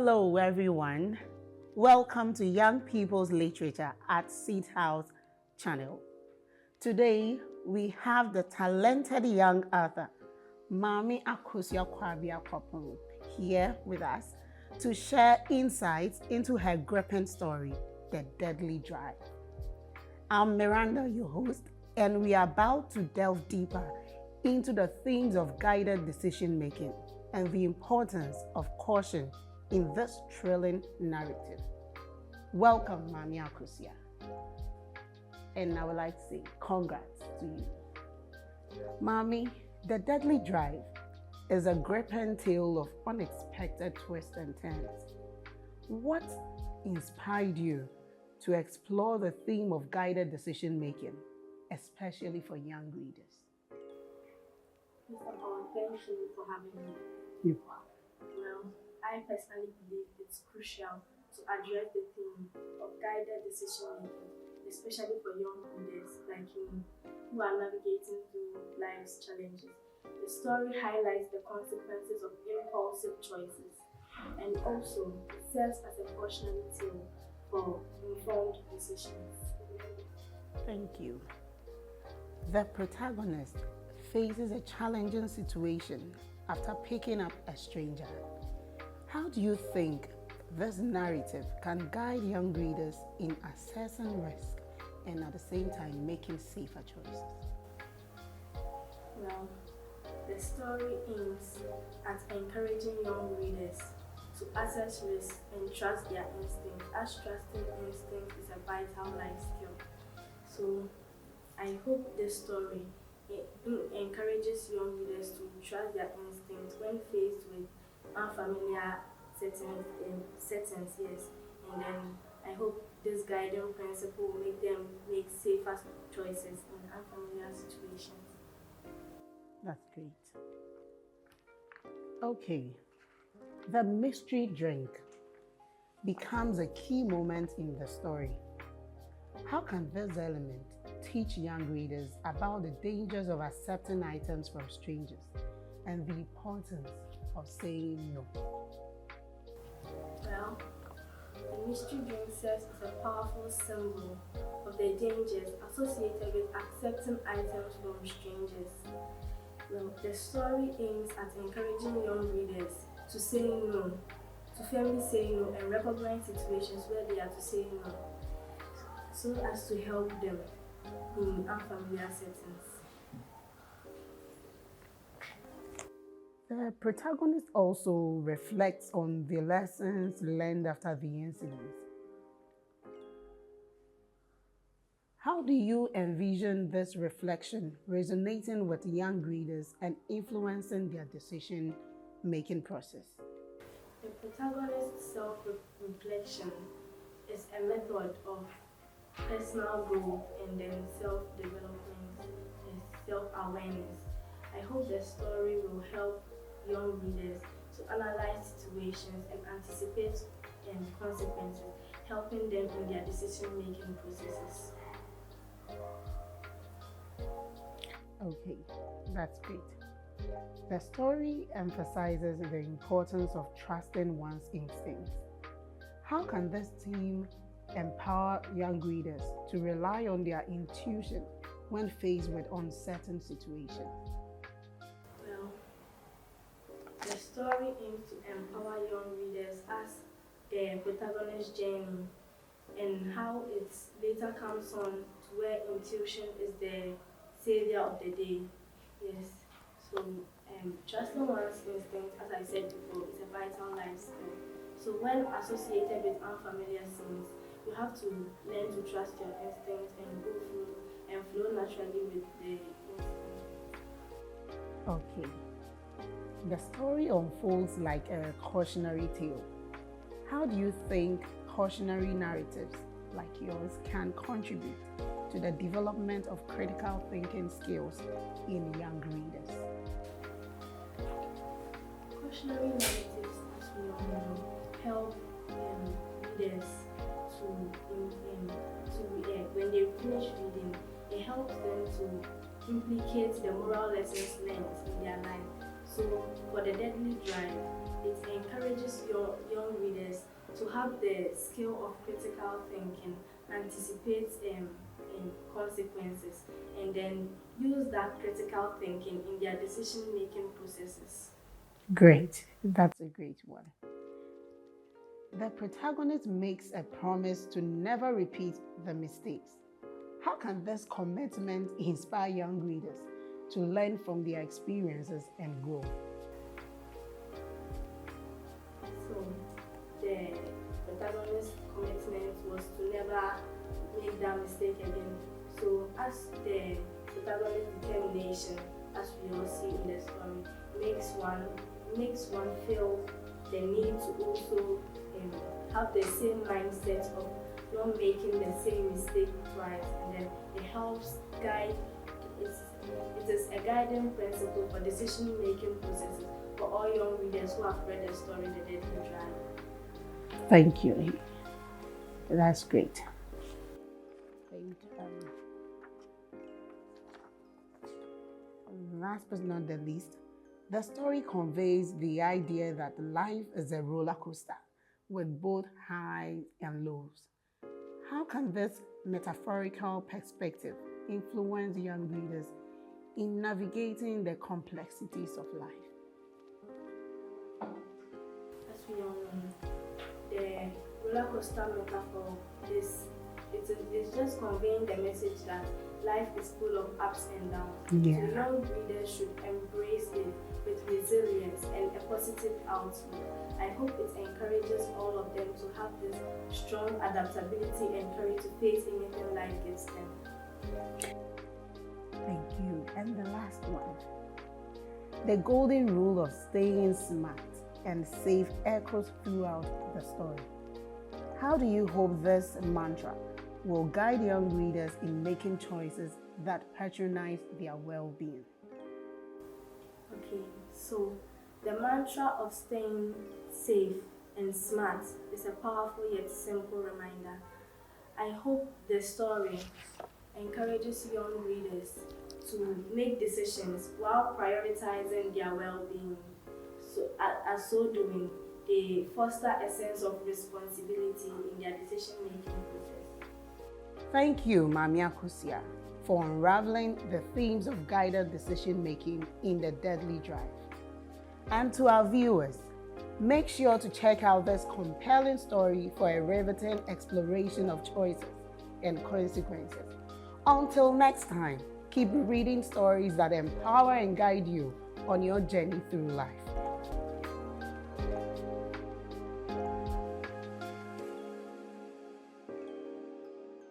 Hello, everyone. Welcome to Young People's Literature at SeedsHouse channel. Today, we have the talented young author, Mami Akosua Kwabea Kwapong, here with us to share insights into her gripping story, The Deadly Drive. I'm Miranda, your host, and we are about to delve deeper into the themes of guided decision-making and the importance of caution in this thrilling narrative. Welcome, Mami Akosua. And I would like to say congrats to you. Mami, The Deadly Drive is a gripping tale of unexpected twists and turns. What inspired you to explore the theme of guided decision-making, especially for young readers? Mr. Paul, thank you for having me. Well, I personally believe it's crucial to address the theme of guided decision making, especially for young readers like me who are navigating through life's challenges. The story highlights the consequences of impulsive choices and also it serves as a cautionary tale for informed decisions. Thank you. The protagonist faces a challenging situation after picking up a stranger. How do you think this narrative can guide young readers in assessing risk and at the same time making safer choices? Well, the story aims at encouraging young readers to assess risk and trust their instincts, as trusting instinct is a vital life skill. So, I hope this story encourages young readers to trust their instincts when faced with unfamiliar settings, yes. And then I hope this guiding principle will make them make safer choices in unfamiliar situations. That's great. Okay, the mystery drink becomes a key moment in the story. How can this element teach young readers about the dangers of accepting items from strangers and the importance of saying no? Well, the mystery drink serves as a powerful symbol of the dangers associated with accepting items from strangers. Well, the story aims at encouraging young readers to say no, to firmly say no and recognize situations where they are to say no, so as to help them in unfamiliar settings. The protagonist also reflects on the lessons learned after the incident. How do you envision this reflection resonating with young readers and influencing their decision-making process? The protagonist's self-reflection is a method of personal growth and then self-development and self-awareness. I hope the story will help young readers to analyze situations and anticipate consequences, helping them in their decision-making processes. Okay, that's great. The story emphasizes the importance of trusting one's instincts. How can this theme empower young readers to rely on their intuition when faced with uncertain situations? Well, the story aims to empower young readers as the protagonist's journey and how it later comes on to where intuition is the savior of the day. Yes. So trusting one's instinct, as I said before, is a vital life skill. So when associated with unfamiliar scenes, you have to learn to trust your instincts and go through and flow naturally with the instinct. Okay. The story unfolds like a cautionary tale. How do you think cautionary narratives like yours can contribute to the development of critical thinking skills in young readers? Cautionary narratives, as we all know, help readers to when they finish reading, it helps them to implicate the moral lessons learned in their life. So for The Deadly Drive, it encourages your young readers to have the skill of critical thinking, anticipate in consequences, and then use that critical thinking in their decision-making processes. Great. That's a great one. The protagonist makes a promise to never repeat the mistakes. How can this commitment inspire young readers to learn from their experiences and grow? So the protagonist's commitment was to never make that mistake again. So as the protagonist's determination, as we all see in the story, makes one feel the need to also have the same mindset of not making the same mistake twice, and then it helps guide. It is a guiding principle for decision-making processes for all young readers who have read the story The Deadly Drive. Thank you. That's great. Last but not the least, the story conveys the idea that life is a roller coaster with both highs and lows. How can this metaphorical perspective influence young readers in navigating the complexities of life? As we all know, the roller coaster metaphor is just conveying the message that life is full of ups and downs. Yeah. So young readers should embrace it with resilience and a positive outlook. I hope it encourages all of them to have this strong adaptability and courage to face anything life gives them. Thank you. And the last one. The golden rule of staying smart and safe echoes throughout the story. How do you hope this mantra will guide young readers in making choices that patronize their well-being? Okay, so the mantra of staying safe and smart is a powerful yet simple reminder. I hope the story encourages young readers to make decisions while prioritizing their well-being. So, as so doing, they foster a sense of responsibility in their decision-making process. Thank you, Mami Akosua, for unraveling the themes of guided decision-making in The Deadly Drive. And to our viewers, make sure to check out this compelling story for a riveting exploration of choices and consequences. Until next time, keep reading stories that empower and guide you on your journey through life.